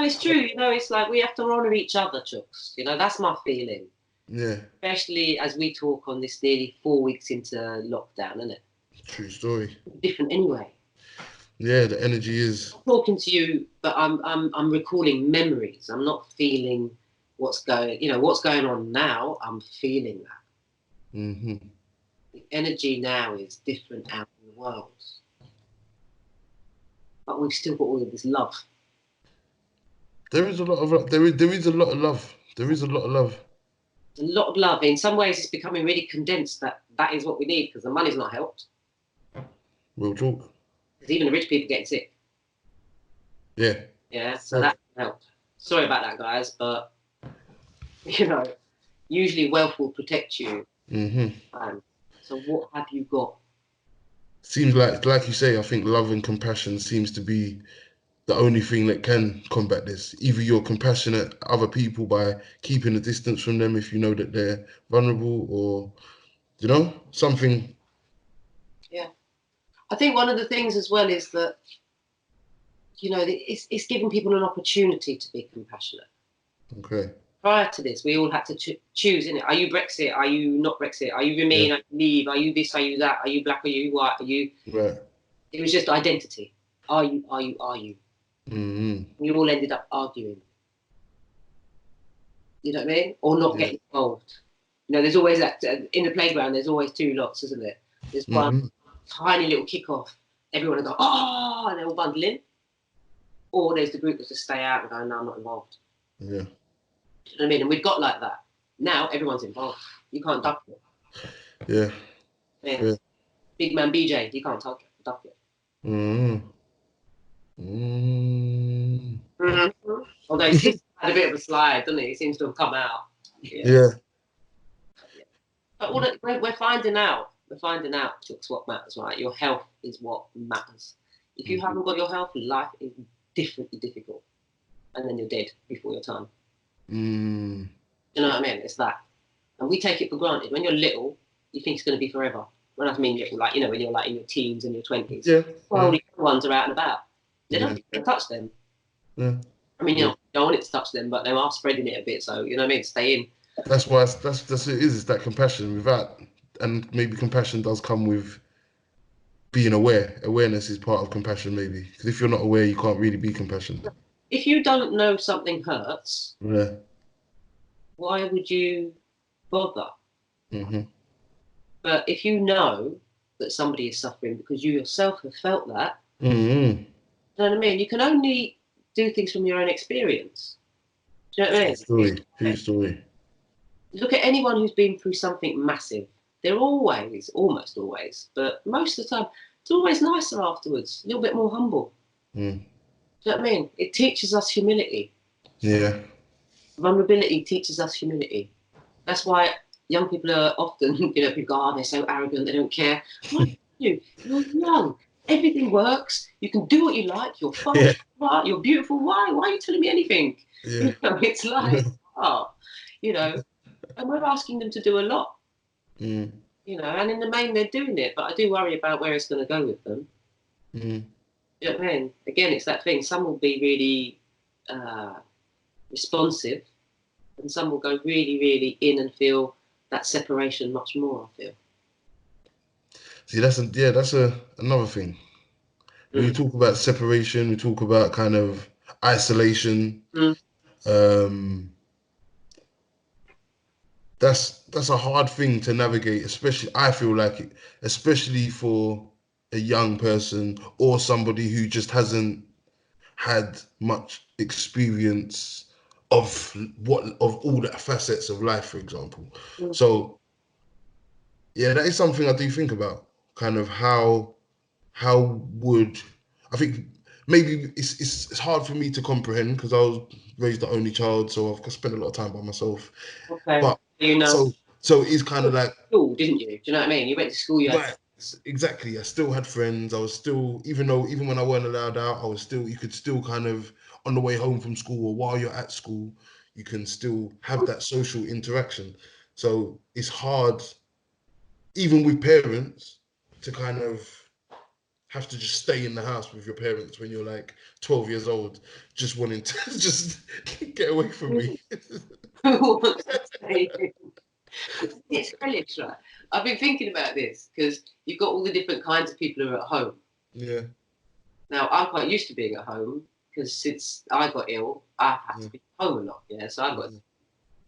it's true. You know, it's like we have to honour each other, Chooks. You know, that's my feeling. Yeah. Especially as we talk on this nearly 4 weeks into lockdown, isn't it? True story. Different anyway. Yeah, the energy is. I'm talking to you, but I'm recalling memories. I'm not feeling what's going on now. I'm feeling that. Mm-hmm. The energy now is different out in the world, but we've still got all of this love. There is a lot of there is a lot of love. There is a lot of love. A lot of love. In some ways, it's becoming really condensed. That is what we need because the money's not helped. Real talk. Because even the rich people getting sick. Yeah. Yeah. So that helped. Sorry about that, guys, but you know, usually wealth will protect you. Mm-hmm. So what have you got? Seems like you say, I think love and compassion seems to be the only thing that can combat this. Either you're compassionate other people by keeping a distance from them if you know that they're vulnerable, or you know, something. Yeah. I think one of the things as well is that, you know, it's giving people an opportunity to be compassionate. Okay. Prior to this, we all had to choose, innit? Are you Brexit? Are you not Brexit? Are you Remain? Yeah. Are you Leave? Are you this? Are you that? Are you black? Are you white? Are you... Right. It was just identity. Are you? Are you? Are you? Mm-hmm. You all ended up arguing. You know what I mean? Or not getting involved. You know, there's always that, in the playground, there's always two lots, isn't there? There's one tiny little kick-off. Everyone will go, oh, and they're all bundle in. Or there's the group that just stay out and go, no, I'm not involved. Yeah. You know what I mean? And we've got like that. Now everyone's involved. You can't duck it. Yeah. Yeah. Bigmanbj, you can't duck it. Although he seems to have had a bit of a slide, doesn't he? He seems to have come out. Yeah. But we're finding out. We're finding out just what matters, right? Your health is what matters. If you haven't got your health, life is differently difficult. And then you're dead before your time. You know what I mean? It's that. And we take it for granted. When you're little, you think it's going to be forever. When I mean little, like, you know, when you're like in your teens and your 20s. Yeah. All the young ones are out and about. They don't touch them. Yeah. I mean, you know, don't want it to touch them, but they are spreading it a bit. So, you know what I mean? Stay in. That's why that's what it is. It's that compassion without, and maybe compassion does come with being aware. Awareness is part of compassion, maybe, because if you're not aware, you can't really be compassionate. If you don't know something hurts, why would you bother? But if you know that somebody is suffering because you yourself have felt that, you know what I mean? You can only do things from your own experience. Do you know what I mean? True story. Look at anyone who's been through something massive. They're always, almost always, but most of the time, it's always nicer afterwards, a little bit more humble. Do you know what I mean? It teaches us humility. Yeah. Vulnerability teaches us humility. That's why young people are often, you know, people go, oh, they're so arrogant, they don't care. Why you're young. Everything works. You can do what you like. You're fine. You're beautiful. Why? Why are you telling me anything? Yeah. You know, it's like, you know, and we're asking them to do a lot. You know, and in the main, they're doing it. But I do worry about where it's going to go with them. You know what I mean? Again, it's that thing. Some will be really responsive, and some will go really, really in and feel that separation much more, I feel. See, that's another thing. When you talk about separation, we talk about kind of isolation. That's a hard thing to navigate, especially I feel like it, especially for a young person or somebody who just hasn't had much experience of all the facets of life, for example. So yeah, that is something I do think about. Kind of how would I think maybe it's hard for me to comprehend because I was raised the only child, so I've spent a lot of time by myself. Okay. But you know, so it's kind of like school, didn't you? Do you know what I mean? You went to school, right. Exactly. I still had friends. I was still, even when I weren't allowed out, you could still kind of on the way home from school or while you're at school, you can still have that social interaction. So it's hard, even with parents, to kind of have to just stay in the house with your parents when you're like 12 years old, just wanting to just get away from me. It's hellish, right? I've been thinking about this because you've got all the different kinds of people who are at home. Yeah. Now, I'm quite used to being at home because since I got ill, I've had to be at home a lot. Yeah, so I've got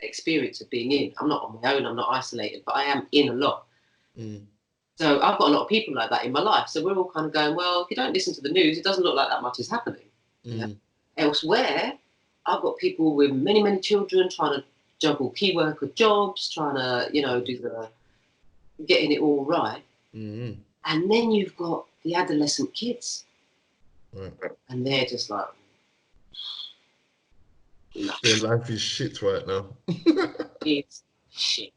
experience of being in. I'm not on my own. I'm not isolated, but I am in a lot. So I've got a lot of people like that in my life. So we're all kind of going, well, if you don't listen to the news, it doesn't look like that much is happening. Yeah? Elsewhere, I've got people with many, many children trying to juggle key worker jobs, trying to, getting it all right. And then you've got the adolescent kids. Right. And they're just like, no. Their life is shit right now. It's shit.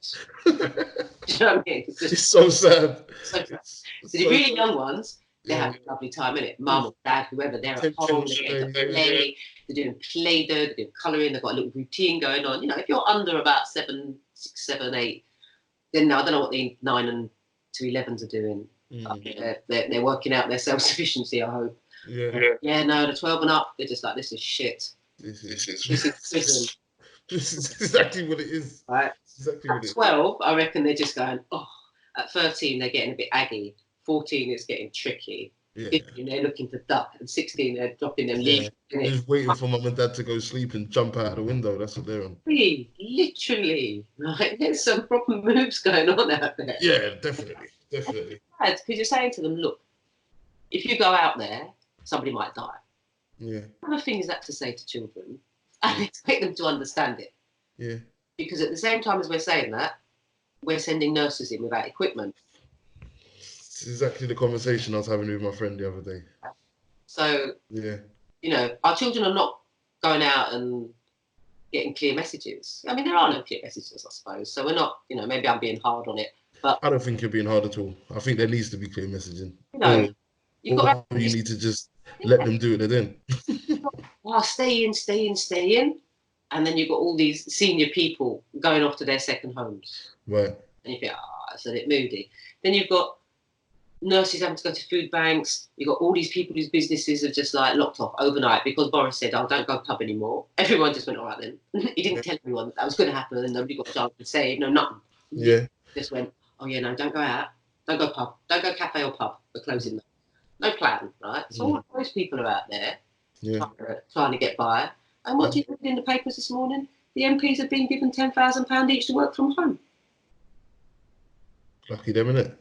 Do you know what I mean? It's so sad. So the really young ones, they're having a lovely time, innit? Mum or dad, whoever, they're at home, they're getting to play, they're doing Play-Doh, they're doing colouring, they've got a little routine going on. You know, if you're under about 7, 6, 7, 8, then I don't know what the 9 and to 11s are doing. They're working out their self-sufficiency, I hope. Yeah, no, the 12 and up, they're just like, this is shit. This is prison. This is exactly what it is. Right? Exactly at 12, I reckon they're just going, oh. At 13, they're getting a bit aggy. 14, it's getting tricky. 15, they're looking to duck. And 16, they're dropping them leaves. They're just waiting for mum and dad to go sleep and jump out of the window. That's what they're on. Literally. Right? There's some proper moves going on out there. Yeah, definitely. Definitely. Because you're saying to them, look, if you go out there, somebody might die. Yeah. One of the things that to say to children, and expect them to understand it. Yeah. Because at the same time as we're saying that, we're sending nurses in without equipment. It's exactly the conversation I was having with my friend the other day. So, yeah, you know, our children are not going out and getting clear messages. I mean, there are no clear messages, I suppose. So we're not, you know, maybe I'm being hard on it. But I don't think you're being hard at all. I think there needs to be clear messaging. You know, or you need to just let them do it then. Stay in. And then you've got all these senior people going off to their second homes. Right. And you think, it's a bit moody. Then you've got nurses having to go to food banks. You've got all these people whose businesses are just like locked off overnight because Boris said, don't go pub anymore. Everyone just went, all right then. He didn't tell everyone that was going to happen and nobody got a chance to say, no, nothing. Yeah. He just went, no, don't go out. Don't go pub. Don't go cafe or pub. We're closing them. No plan, right? So all those people are out there trying to get by. And what did you read in the papers this morning? The MPs have been given £10,000 each to work from home. Lucky them, innit?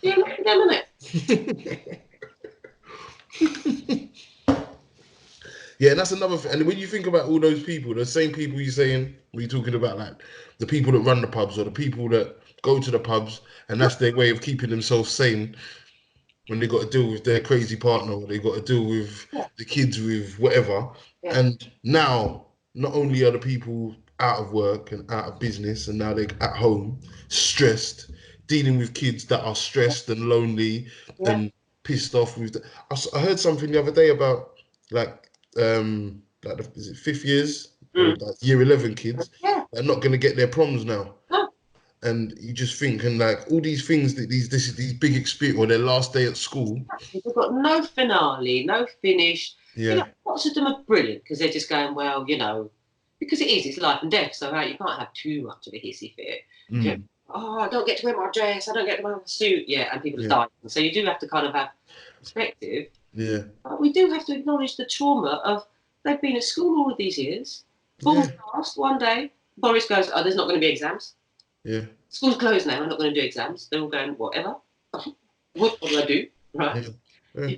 Yeah, lucky them, innit? Yeah, and that's another thing. And when you think about all those people, the same people you're saying, when you're talking about like the people that run the pubs or the people that go to the pubs, and that's their way of keeping themselves sane when they got to deal with their crazy partner or they got to deal with the kids with whatever. Yeah. And now, not only are the people out of work and out of business, and now they're at home, stressed, dealing with kids that are stressed and lonely and pissed off with. I heard something the other day about is it 5th years, or like year 11 kids that are not going to get their proms now. And you just think, and like all these things that these big experience or their last day at school. They've got no finale, no finish. Yeah. You know, lots of them are brilliant because they're just going, well, you know, because it's life and death. So you can't have too much of a hissy fit. You know, I don't get to wear my dress. I don't get to wear my suit. Yeah, and people are dying. So you do have to kind of have perspective. Yeah. But we do have to acknowledge the trauma of they've been at school all of these years. Balls passed one day. Boris goes, there's not going to be exams. Yeah. School's closed now. I'm not going to do exams. They're all going, whatever. What do I do? Right. Yeah.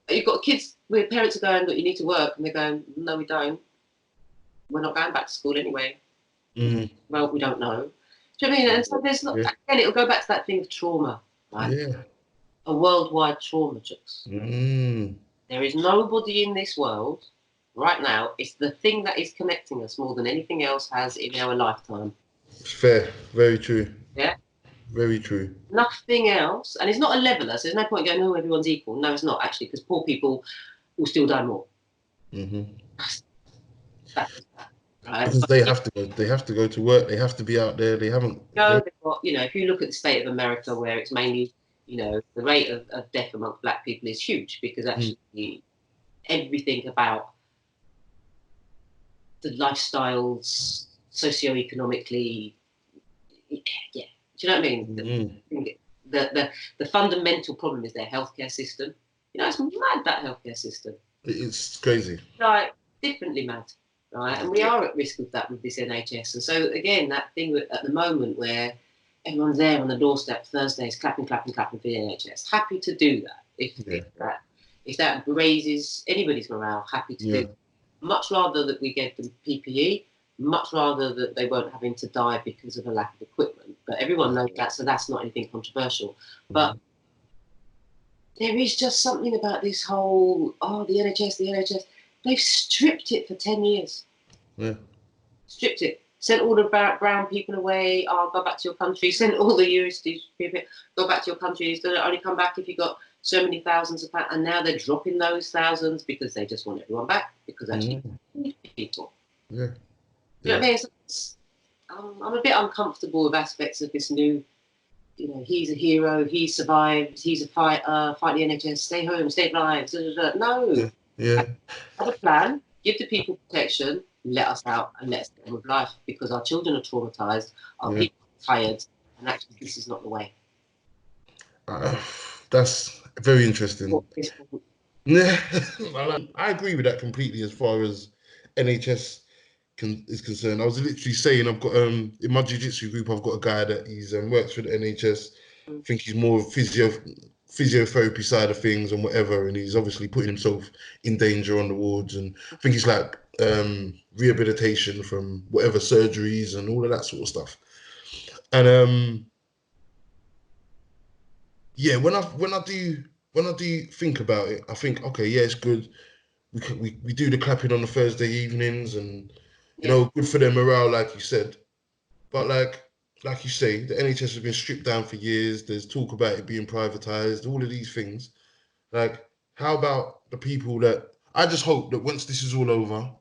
You've got kids where parents are going, look, you need to work. And they're going, no, we don't. We're not going back to school anyway. Well, we don't know. Do you know what I mean? And so there's not, again, it'll go back to that thing of trauma. Right? Yeah. A worldwide trauma, Jux. There is nobody in this world right now. It's the thing that is connecting us more than anything else has in our lifetime. Fair, very true. Yeah, very true. Nothing else, and it's not a leveler. So there's no point going, everyone's equal. No, it's not actually, because poor people will still die more. That's right? Because they have to go. They have to go to work. They have to be out there. They haven't. No, if you look at the state of America, where it's mainly you know, the rate of death amongst black people is huge, because actually everything about the lifestyles, socioeconomically, yeah. Do you know what I mean? The fundamental problem is their healthcare system. You know, it's mad, that healthcare system. It's crazy. Like, differently mad, right? And we are at risk with that with this NHS. And so, again, that thing at the moment where everyone's there on the doorstep Thursdays, clapping for the NHS. Happy to do that. If that raises anybody's morale, happy to do that. Much rather that we gave them PPE, much rather that they weren't having to die because of a lack of equipment. But everyone knows that, so that's not anything controversial. But there is just something about this whole, the NHS. They've stripped it for 10 years. Yeah. Stripped it. Sent all the brown people away. Go back to your country. Sent all the USDs people, go back to your countries. They'll only come back if you got so many thousands of pounds. And now they're dropping those thousands because they just want everyone back, because actually need people. Yeah. You know what I mean? I'm a bit uncomfortable with aspects of this new, you know, he's a hero, he survived, he's a fighter, fight the NHS, stay home, save lives. No. Yeah. Have a plan, give the people protection, let us out and let us get on with life, because our children are traumatised, our people are tired, and actually this is not the way. That's very interesting. Yeah, I agree with that completely as far as NHS is concerned. I was literally saying, I've got in my jiu-jitsu group, I've got a guy that he's works for the NHS. I think he's more physiotherapy side of things and whatever, and he's obviously putting himself in danger on the wards, and I think he's like rehabilitation from whatever surgeries and all of that sort of stuff. And yeah, when I do think about it, I think, okay, yeah, it's good. We do the clapping on the Thursday evenings, and you know, good for their morale, like you said. But like you say, the NHS has been stripped down for years. There's talk about it being privatized, all of these things. Like, how about the people that, I just hope that once this is all over,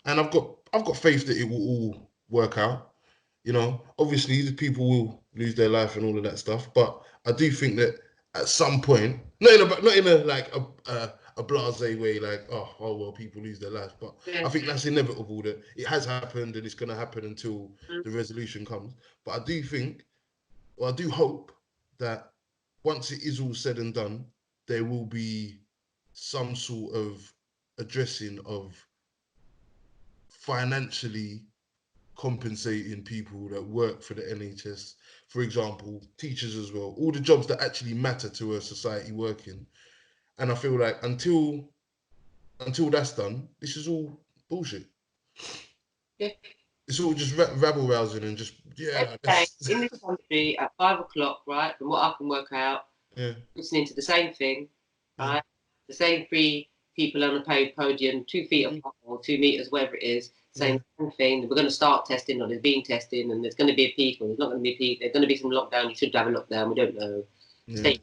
and I've got faith that it will all work out. You know, obviously the people will lose their life and all of that stuff, but I do think that at some point, not in a like a blasé way, like oh well, people lose their lives, but I think that's inevitable, that it has happened and it's going to happen until the resolution comes. But I do think, or I do hope, that once it is all said and done, there will be some sort of addressing of financially compensating people that work for the NHS, for example, teachers as well, all the jobs that actually matter to a society working. And I feel like until that's done, this is all bullshit. Yeah. It's all just rabble rousing and just in this country at 5 o'clock, right? From what I can work out, listening to the same thing, right? The same three people on the podium, 2 feet apart or 2 meters, whatever it is, saying the same thing. We're going to start testing, or there's been testing, and there's going to be a peak, or there's not going to be a peak. There's going to be some lockdown. You should have a lockdown. We don't know. You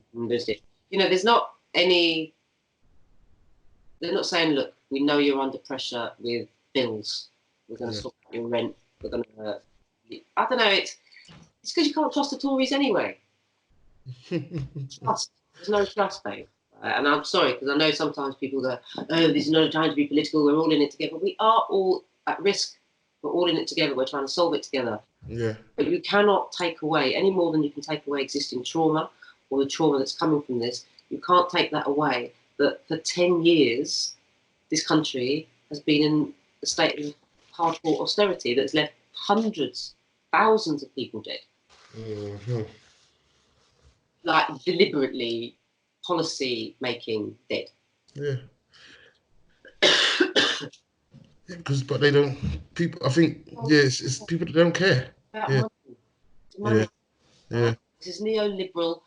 know, there's not any. They're not saying, look, we know you're under pressure with bills. We're going to sort out your rent. We're going to. I don't know. It's because you can't trust the Tories anyway. Trust. There's no trust, babe. And I'm sorry, because I know sometimes people go, oh, this is not a time to be political. We're all in it together. We are all at risk. We're all in it together. We're trying to solve it together. Yeah. But you cannot take away, any more than you can take away existing trauma or the trauma that's coming from this. You can't take that away. That for 10 years, this country has been in a state of hardcore austerity that's left hundreds, thousands of people dead. Like, deliberately policy making dead. Yeah. But they don't. People, I think, it's people that don't care. Money. Yeah. This is neoliberal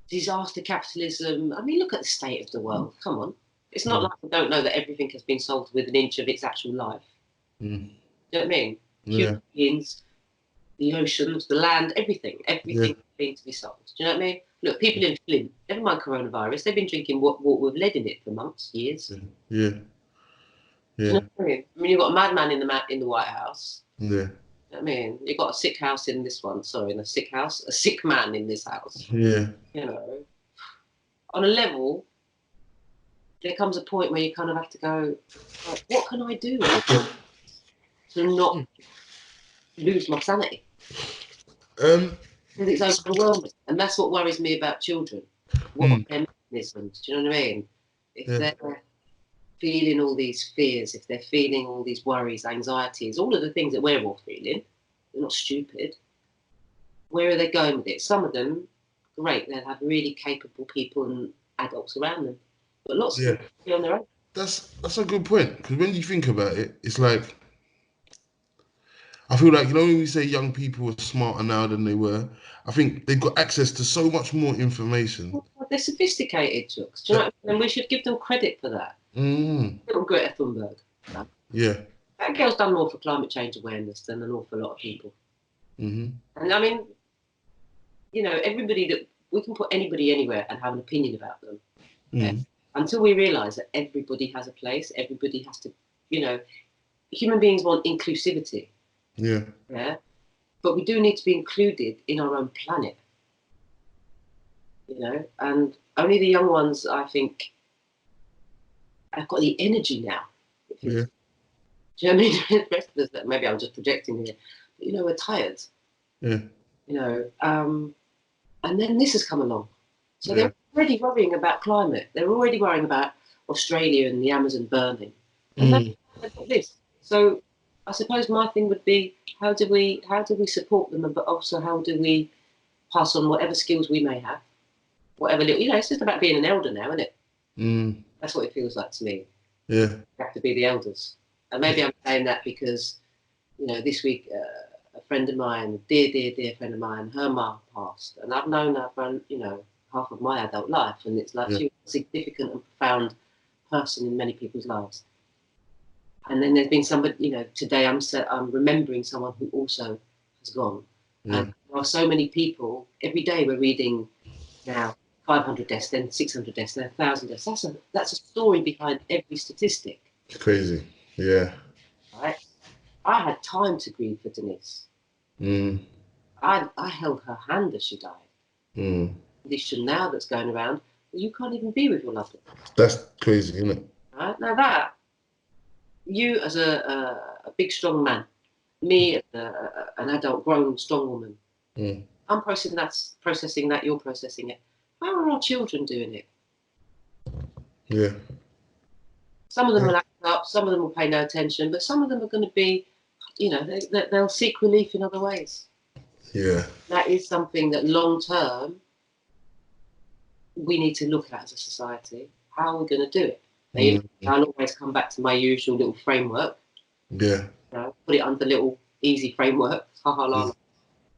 disaster capitalism. I mean, look at the state of the world. Come on. It's not like we don't know that everything has been solved with an inch of its actual life. Do you know what I mean? Human beings, the oceans, the land, everything is being to be solved. Do you know what I mean? Look, people in Flint, never mind coronavirus, they've been drinking water with lead in it for months, years. Yeah. Do you know what I mean? I mean, you've got a madman in the White House. Yeah. I mean, you've got a sick house in this one. Sorry, in a sick house, a sick man in this house. Yeah. You know, on a level, there comes a point where you kind of have to go, like, what can I do to not lose my sanity? Um. Because it's overwhelming, and that's what worries me about children. What are their mechanisms? Do you know what I mean? If they're feeling all these fears, if they're feeling all these worries, anxieties, all of the things that we're all feeling, they're not stupid. Where are they going with it? Some of them, great, they'll have really capable people and adults around them, but lots of them be on their own. That's a good point, because when you think about it, it's like, I feel like, when we say young people are smarter now than they were, I think they've got access to so much more information. They're sophisticated, Jux. Do you know what I mean? And we should give them credit for that. Little Greta Thunberg. Yeah. That girl's done more for climate change awareness than an awful lot of people. And I mean, everybody that we can put anybody anywhere and have an opinion about them. Until we realise that everybody has a place, everybody has to, human beings want inclusivity. Yeah. But we do need to be included in our own planet. And only the young ones, I think, have got the energy now. Yeah. Do you know what I mean? The rest of us, maybe I'm just projecting here, but we're tired. Yeah. And then this has come along. So they're already worrying about climate. They're already worrying about Australia and the Amazon burning. And then they've got this. So I suppose my thing would be, how do we support them, but also how do we pass on whatever skills we may have, whatever little, it's just about being an elder now, isn't it? That's what it feels like to me. Yeah. You have to be the elders. And maybe I'm saying that because, this week, a friend of mine, a dear friend of mine, her mum passed. And I've known her for, half of my adult life. And it's like she was a significant and profound person in many people's lives. And then there's been somebody, today I'm remembering someone who also has gone. And there are so many people, every day we're reading now 500 deaths, then 600 deaths, then 1,000 deaths. That's a story behind every statistic. It's crazy. Yeah. Right? I had time to grieve for Denise. I held her hand as she died. This now that's going around, you can't even be with your loved one. That's crazy, isn't it? Right? Now that, you as a big strong man, me as an adult grown strong woman, I'm processing that, you're processing it. How are our children doing it? Yeah. Some of them will act up, some of them will pay no attention, but some of them are going to be, they'll seek relief in other ways. Yeah. That is something that long term we need to look at as a society. How are we going to do it? I'll always come back to my usual little framework. Yeah. Put it under little easy framework. Hahalala.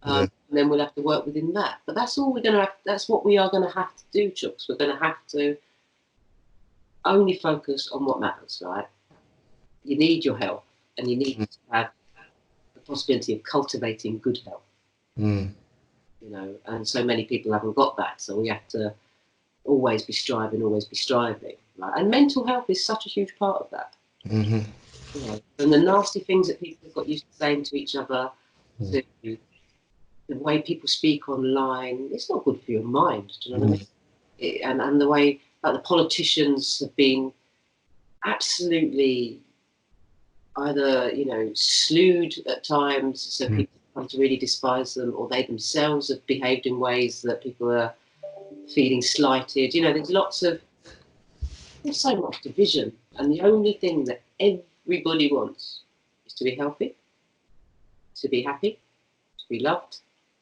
And then we'll have to work within that. But that's all we're going to have. That's what we are going to have to do, Chucks. We're going to have to only focus on what matters, right? You need your health, and you need to have the possibility of cultivating good health. And so many people haven't got that. So we have to always be striving, right? And mental health is such a huge part of that. And the nasty things that people have got used to saying to each other, to the way people speak online, it's not good for your mind. Do you know what I mean? And the way the politicians have been absolutely either slewed at times, so people come to really despise them, or they themselves have behaved in ways that people are feeling slighted. There's so much division, and the only thing that everybody wants is to be healthy, to be happy, to be loved,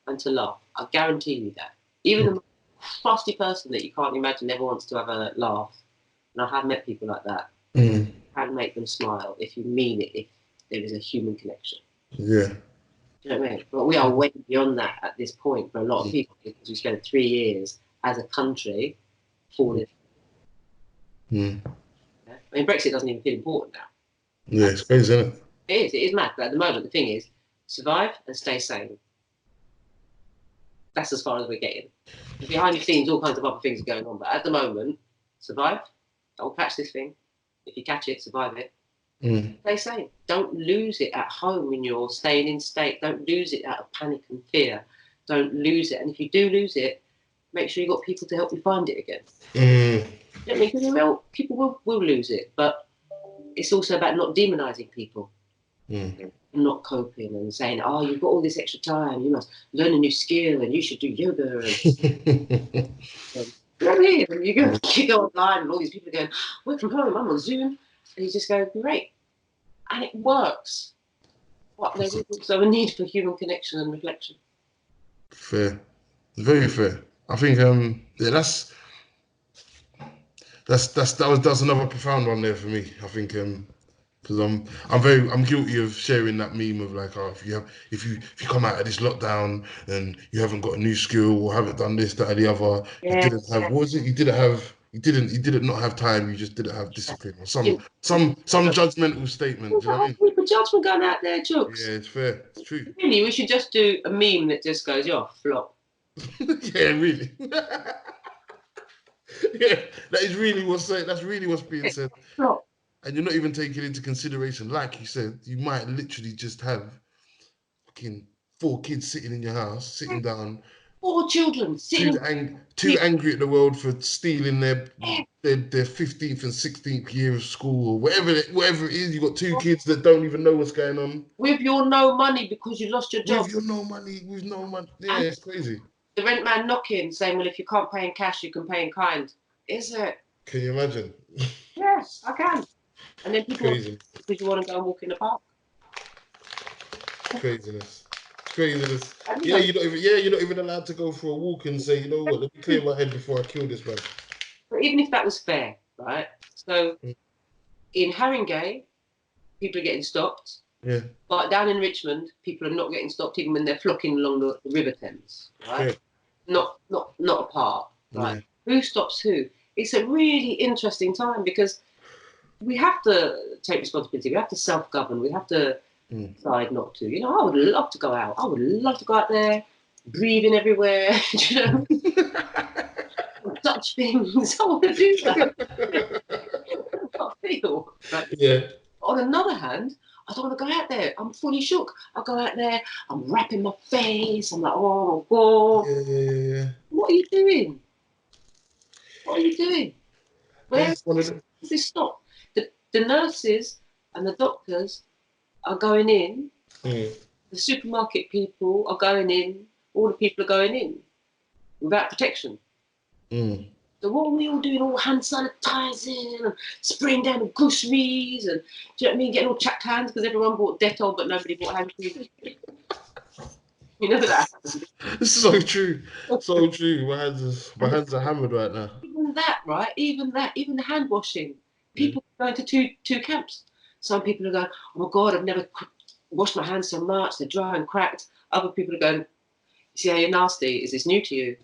and to laugh. I guarantee you that. Even the most crusty person that you can't imagine never wants to have a laugh, and I have met people like that, can make them smile if you mean it, if there is a human connection. Yeah. Do you know what I mean? But we are way beyond that at this point for a lot of people, because we spent 3 years as a country falling. I mean, Brexit doesn't even feel important now. Yeah, it's crazy, isn't it? It is mad. But at the moment, the thing is, survive and stay sane. That's as far as we're getting. Behind the scenes, all kinds of other things are going on. But at the moment, survive. Don't catch this thing. If you catch it, survive it. They say, don't lose it at home when you're staying in state. Don't lose it out of panic and fear. Don't lose it. And if you do lose it, make sure you've got people to help you find it again. You know what I mean? Because people will lose it, but it's also about not demonizing people. Not coping and saying, oh, you've got all this extra time, you must learn a new skill and you should do yoga. And, you know what I mean? And you go online and all these people are going, work from home, I'm on Zoom. And you just go, great. And it works. But there is also a need for human connection and reflection. Fair. Very fair. I think that's another profound one there for me. I think because I'm guilty of sharing that meme of like, oh, if you come out of this lockdown and you haven't got a new skill or haven't done this, that, or the other, you didn't have, what was it? You didn't not have time. You just didn't have discipline or some judgmental statement. Do you know what I mean? People judgment going out there, jokes. Yeah, it's fair. It's true. Really, we should just do a meme that just goes, "Yo, flop." Yeah, really. Yeah, that's really what's being said. Flop. And you're not even taking into consideration, like you said, you might literally just have fucking 4 kids sitting in your house, sitting down. 4 children sitting. Too angry at the world for stealing their 15th and 16th year of school or whatever it is. You got 2 kids that don't even know what's going on. With your no money because you lost your job. With no money. Yeah, and it's crazy. The rent man knocking, saying, well, if you can't pay in cash, you can pay in kind. Is it? Can you imagine? Yes, I can. And then people, because you want to go and walk in the park. Craziness. Yeah, you're not even allowed to go for a walk and say, you know what, let me clear my head before I kill this man. But even if that was fair, right? So in Haringey, people are getting stopped. Yeah. But down in Richmond, people are not getting stopped even when they're flocking along the River Thames, right? Yeah. Not apart, right? Yeah. Who stops who? It's a really interesting time because we have to take responsibility. We have to self-govern. We have to decide not to. You know, I would love to go out. I would love to go out there, breathing everywhere. You know, touch things. I want to do that. I feel. Right? Yeah. On another hand, I don't want to go out there. I'm fully shook. I go out there. I'm wrapping my face. I'm like, oh God. Yeah. What are you doing? Where does this stop? The nurses and the doctors are going in. The supermarket people are going in. All the people are going in without protection. So what are we all doing? All hand sanitizing and spraying down the groceries and, do you know what I mean? Getting all chapped hands because everyone bought Dettol but nobody bought hand cream. You know that? This is so true. So true. My hands are hammered right now. Even that, right? Even the hand washing. People are going to two camps. Some people are going, oh my God, I've never washed my hands so much. They're dry and cracked. Other people are going, see how you're nasty? Is this new to you?